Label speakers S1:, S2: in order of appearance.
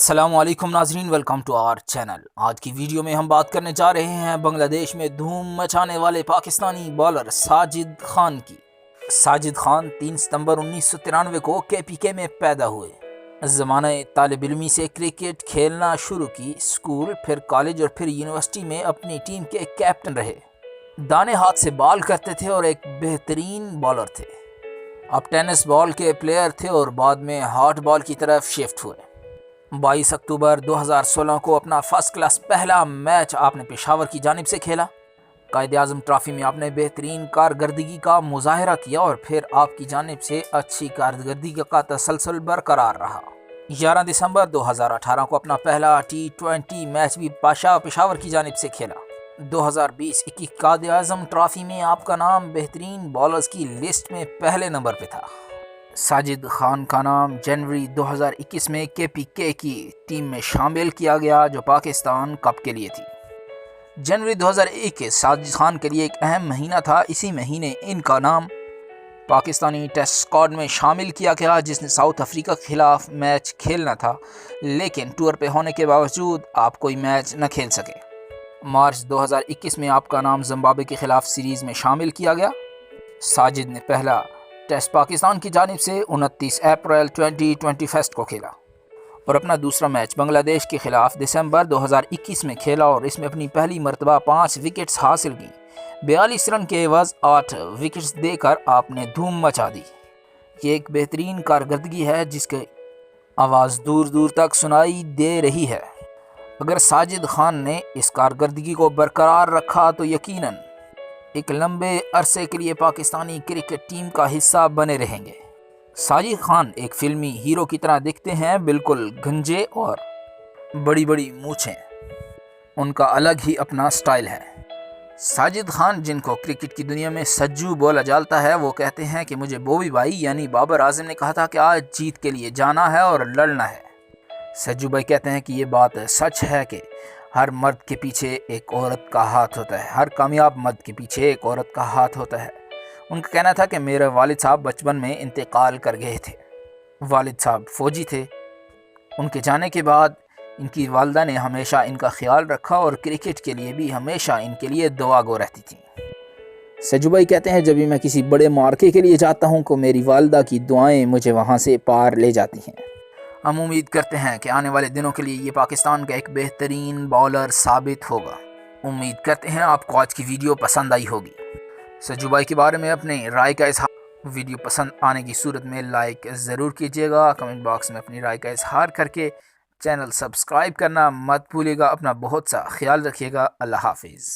S1: السلام علیکم ناظرین، ویلکم ٹو آور چینل۔ آج کی ویڈیو میں ہم بات کرنے جا رہے ہیں بنگلہ دیش میں دھوم مچانے والے پاکستانی بالر ساجد خان کی۔ ساجد خان 3 ستمبر 1993 کو KPK میں پیدا ہوئے۔ زمانہ طالب علمی سے کرکٹ کھیلنا شروع کی، اسکول، پھر کالج اور پھر یونیورسٹی میں اپنی ٹیم کے کیپٹن رہے۔ دانے ہاتھ سے بال کرتے تھے اور ایک بہترین بالر تھے۔ اب ٹینس بال کے پلیئر تھے اور بعد میں ہارڈ بال کی طرف شفٹ ہوئے۔ 22 اکتوبر 2016 کو اپنا فرسٹ کلاس پہلا میچ آپ نے پشاور کی جانب سے کھیلا۔ قائد اعظم ٹرافی میں آپ نے بہترین کارکردگی کا مظاہرہ کیا اور پھر آپ کی جانب سے اچھی کارکردگی کا تسلسل برقرار رہا۔ 11 دسمبر 2018 کو اپنا پہلا T20 میچ بھی پشاور کی جانب سے کھیلا۔ 2020-21 قائد اعظم ٹرافی میں آپ کا نام بہترین بالرز کی لسٹ میں پہلے نمبر پہ تھا۔ ساجد خان کا نام جنوری 2021 میں KPK کی ٹیم میں شامل کیا گیا جو پاکستان کپ کے لیے تھی۔ جنوری 2021 ساجد خان کے لیے ایک اہم مہینہ تھا۔ اسی مہینے ان کا نام پاکستانی ٹیسٹ اسکواڈ میں شامل کیا گیا جس نے ساؤتھ افریقہ کے خلاف میچ کھیلنا تھا، لیکن ٹور پہ ہونے کے باوجود آپ کوئی میچ نہ کھیل سکے۔ مارچ 2021 میں آپ کا نام زمبابوے کے خلاف سیریز میں شامل کیا گیا۔ ساجد نے پہلا ٹیسٹ پاکستان کی جانب سے 29 اپریل 2021 کو کھیلا اور اپنا دوسرا میچ بنگلہ دیش کے خلاف دسمبر 2021 میں کھیلا اور اس میں اپنی پہلی مرتبہ 5 وکٹس حاصل کی۔ 42 رن کے عوض 8 وکٹس دے کر آپ نے دھوم مچا دی۔ یہ ایک بہترین کارکردگی ہے جس کی آواز دور دور تک سنائی دے رہی ہے۔ اگر ساجد خان نے اس کارکردگی کو برقرار رکھا تو یقیناً ایک لمبے عرصے کے لیے پاکستانی کرکٹ ٹیم کا حصہ بنے رہیں گے۔ ساجد خان ایک فلمی ہیرو کی طرح دکھتے ہیں، بالکل گنجے اور بڑی بڑی مونچھیں، ان کا الگ ہی اپنا سٹائل ہے۔ ساجد خان جن کو کرکٹ کی دنیا میں سجو بولا جاتا ہے، وہ کہتے ہیں کہ مجھے بوبی بھائی یعنی بابر اعظم نے کہا تھا کہ آج جیت کے لیے جانا ہے اور لڑنا ہے۔ سجو بھائی کہتے ہیں کہ یہ بات سچ ہے کہ ہر مرد کے پیچھے ایک عورت کا ہاتھ ہوتا ہے، ہر کامیاب مرد کے پیچھے ایک عورت کا ہاتھ ہوتا ہے۔ ان کا کہنا تھا کہ میرے والد صاحب بچپن میں انتقال کر گئے تھے۔ والد صاحب فوجی تھے۔ ان کے جانے کے بعد ان کی والدہ نے ہمیشہ ان کا خیال رکھا اور کرکٹ کے لیے بھی ہمیشہ ان کے لیے دعا گو رہتی تھی۔ سجو بھائی کہتے ہیں جب بھی میں کسی بڑے مارکے کے لیے جاتا ہوں تو میری والدہ کی دعائیں مجھے وہاں سے پار لے جاتی ہیں۔ ہم امید کرتے ہیں کہ آنے والے دنوں کے لیے یہ پاکستان کا ایک بہترین بالر ثابت ہوگا۔ امید کرتے ہیں آپ کو آج کی ویڈیو پسند آئی ہوگی۔ سجو بھائی کے بارے میں اپنے رائے کا اظہار ویڈیو پسند آنے کی صورت میں لائک ضرور کیجیے گا۔ کمنٹ باکس میں اپنی رائے کا اظہار کر کے چینل سبسکرائب کرنا مت بھولیے گا۔ اپنا بہت سا خیال رکھیے گا۔ اللہ حافظ۔